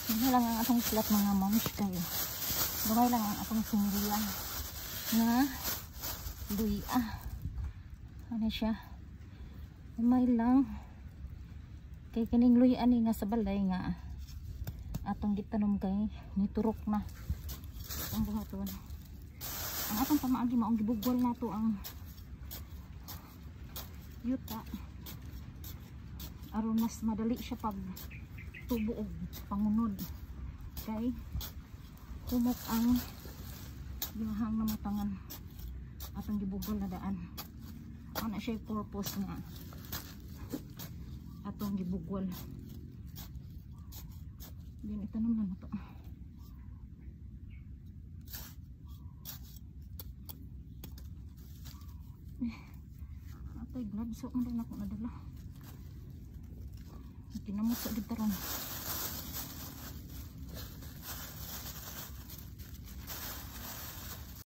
Gamay lang ang atong plat mga moms kayo. Gamay lang ang atong siniliya nga luya. Ano siya? Gamay lang. Kay kining luya ni nga sa balay nga atong gitanom kay niturok na. Ang buhaton. Ang atong pamaagi maong gibugwal na to ang yuta. Aron mas madali siya pag tubo og pangunod. Kay kumok ang gihang na matangan atong gibugol na daan. Ano siya purpose nga atong gibugwal. Yan itanom na to. Atay glad so man ako nadala. Kinamot sa dito ron.